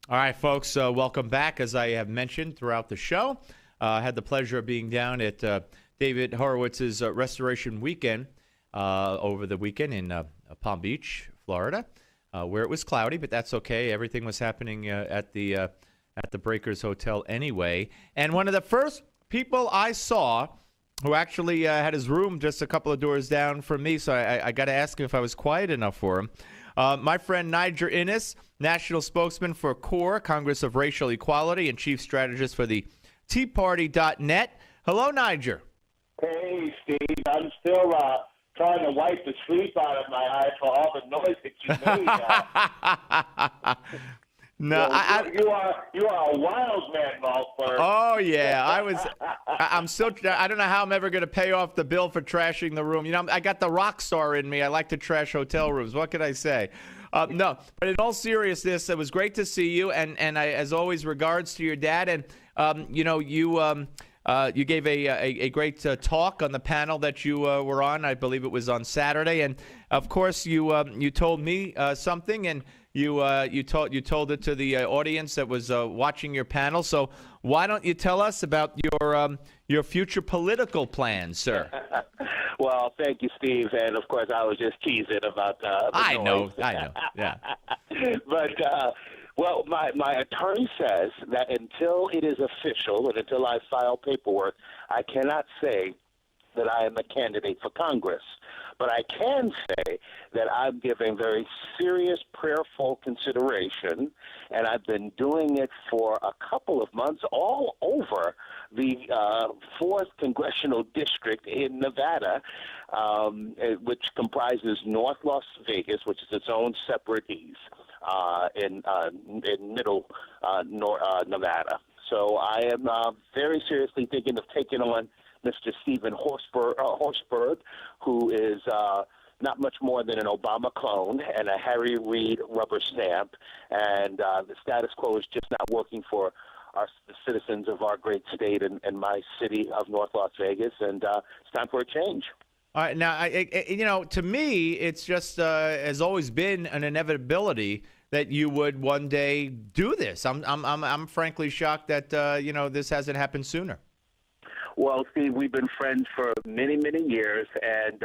All right, folks, welcome back. As I have mentioned throughout the show, I had the pleasure of being down at David Horowitz's Restoration Weekend over the weekend in Palm Beach, Florida, where it was cloudy, but that's okay. Everything was happening at the Breakers Hotel anyway. And one of the first people I saw who actually had his room just a couple of doors down from me, so I got to ask him if I was quiet enough for him. My friend Niger Innis, national spokesman for CORE, Congress of Racial Equality, and chief strategist for the TeaParty.net. Hello, Niger. Hey, Steve. I'm still trying to wipe the sleep out of my eyes for all the noise that you made. No, you are a wild man, Maltberg. Oh yeah, I'm still. I don't know how I'm ever going to pay off the bill for trashing the room. You know, I got the rock star in me. I like to trash hotel rooms. What can I say? No, but in all seriousness, it was great to see you. And I, as always, regards to your dad. And you gave a great talk on the panel that you were on. I believe it was on Saturday. And of course, you told me something, and you told it to the audience that was watching your panel. So why don't you tell us about your future political plans, sir? Well, thank you, Steve. And of course, I was just teasing about the noise. I know. Yeah. But well, my attorney says that until it is official and until I file paperwork, I cannot say that I am a candidate for Congress. But I can say that I'm giving very serious, prayerful consideration, and I've been doing it for a couple of months all over the 4th Congressional District in Nevada, which comprises North Las Vegas, which is its own separate east, in middle Nevada. So I am very seriously thinking of taking on Mr. Stephen Horsberg, who is not much more than an Obama clone and a Harry Reid rubber stamp. And the status quo is just not working for the citizens of our great state and my city of North Las Vegas. And it's time for a change. All right. Now, to me, it's just has always been an inevitability that you would one day do this. I'm frankly shocked that this hasn't happened sooner. Well, Steve, we've been friends for many, many years, and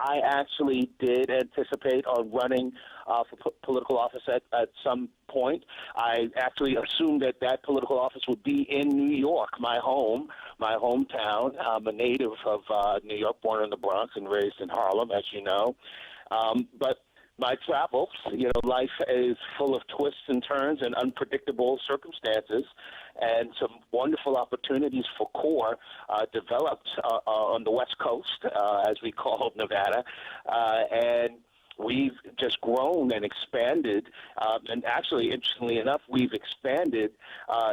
I actually did anticipate on running for political office at some point. I actually assumed that political office would be in New York, my hometown. I'm a native of New York, born in the Bronx and raised in Harlem, as you know. But my travels, life is full of twists and turns and unpredictable circumstances, and some wonderful opportunities for CORE developed on the West Coast, as we call Nevada, and we've just grown and expanded, and actually, interestingly enough, we've expanded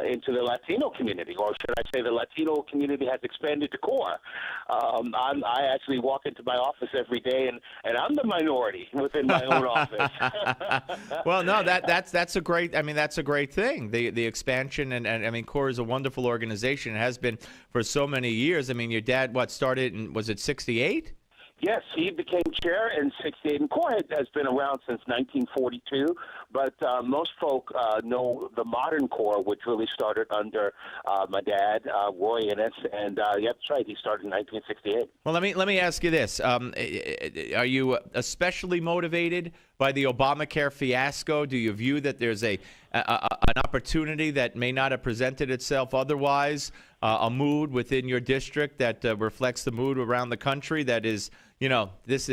into the Latino community, or should I say the Latino community has expanded to CORE. I actually walk into my office every day, and I'm the minority within my own office. Well, no, that's a great. I mean, that's a great thing. The expansion, and I mean, CORE is a wonderful organization. It has been for so many years. I mean, your dad started in, was it 68? Yes, he became chair in 68, and CORE has been around since 1942, but most folk know the modern CORE, which really started under my dad, Roy Innis, and yeah, that's right, he started in 1968. Well, let me ask you this. Are you especially motivated by the Obamacare fiasco? Do you view that there's an opportunity that may not have presented itself otherwise, a mood within your district that reflects the mood around the country that is, this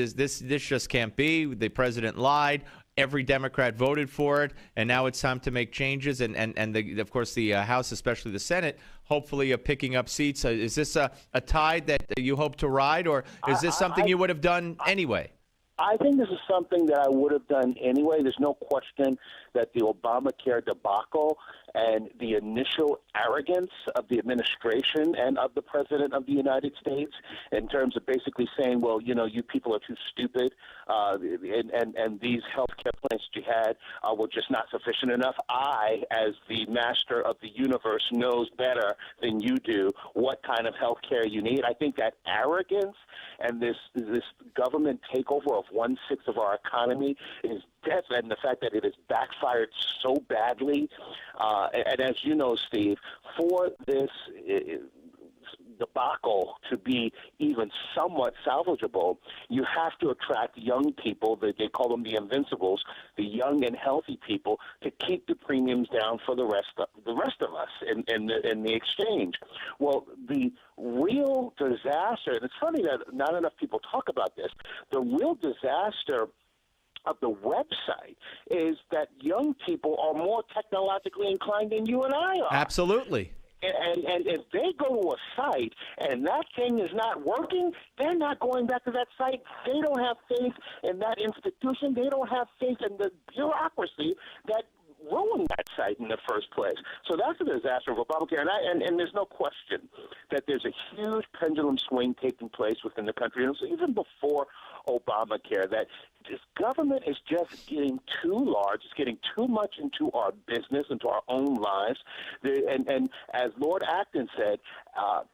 just can't be. The president lied. Every Democrat voted for it, and now it's time to make changes. And of course, the House, especially the Senate, hopefully picking up seats. Is this a tide that you hope to ride, or is this something you would have done anyway? I think this is something that I would have done anyway. There's no question that the Obamacare debacle and the initial arrogance of the administration and of the President of the United States in terms of basically saying, well, you people are too stupid, and these health care plans that you had were just not sufficient enough. I, as the master of the universe, knows better than you do what kind of health care you need. I think that arrogance and this government takeover of of 1/6 of our economy is death, and the fact that it has backfired so badly. And as you know, Steve, for this debacle to be even somewhat salvageable, you have to attract young people. They call them the invincibles, the young and healthy people, to keep the premiums down for the rest of us in the exchange. Well, the real disaster, and it's funny that not enough people talk about this, the real disaster of the website is that young people are more technologically inclined than you and I are. Absolutely. And if they go to a site and that thing is not working, they're not going back to that site. They don't have faith in that institution. They don't have faith in the bureaucracy that ruined that site in the first place. So that's a disaster of Obamacare. And there's no question that there's a huge pendulum swing taking place within the country. And even before Obamacare, that this government is just getting too large. It's getting too much into our business, into our own lives. And as Lord Acton said,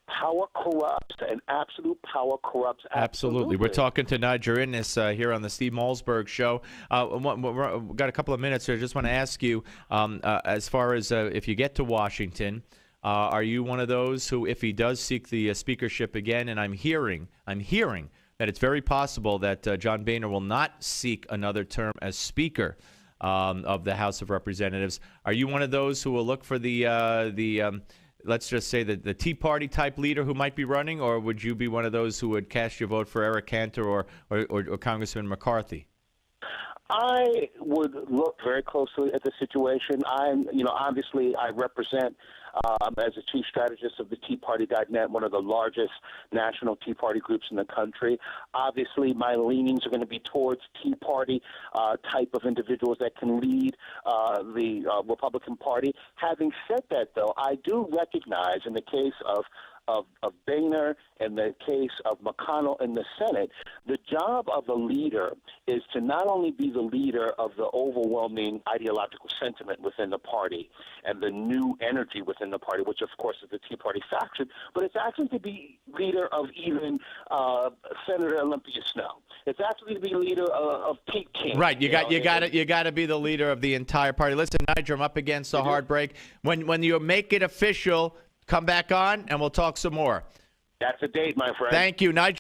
power corrupts, and absolute power corrupts absolutely. We're talking to Niger Innis here on the Steve Malzberg Show. We've got a couple of minutes here. I just want to ask you, as far as if you get to Washington, are you one of those who, if he does seek the speakership again, and I'm hearing that it's very possible that John Boehner will not seek another term as Speaker of the House of Representatives. Are you one of those who will look for the let's just say the Tea Party type leader who might be running, or would you be one of those who would cast your vote for Eric Cantor or Congressman McCarthy? I would look very closely at the situation. Obviously I represent, as a chief strategist of the TeaParty.net, one of the largest national Tea Party groups in the country. Obviously, my leanings are going to be towards Tea Party type of individuals that can lead the Republican Party. Having said that, though, I do recognize in the case of Boehner and the case of McConnell in the Senate, the job of a leader is to not only be the leader of the overwhelming ideological sentiment within the party and the new energy within the party, which of course is the Tea Party faction, but it's actually to be leader of even Senator Olympia Snowe. It's actually to be leader of Pete King. Right, you got to be the leader of the entire party. Listen, Niger, I'm up against a hard break. When you make it official, come back on, and we'll talk some more. That's a date, my friend. Thank you, Niger.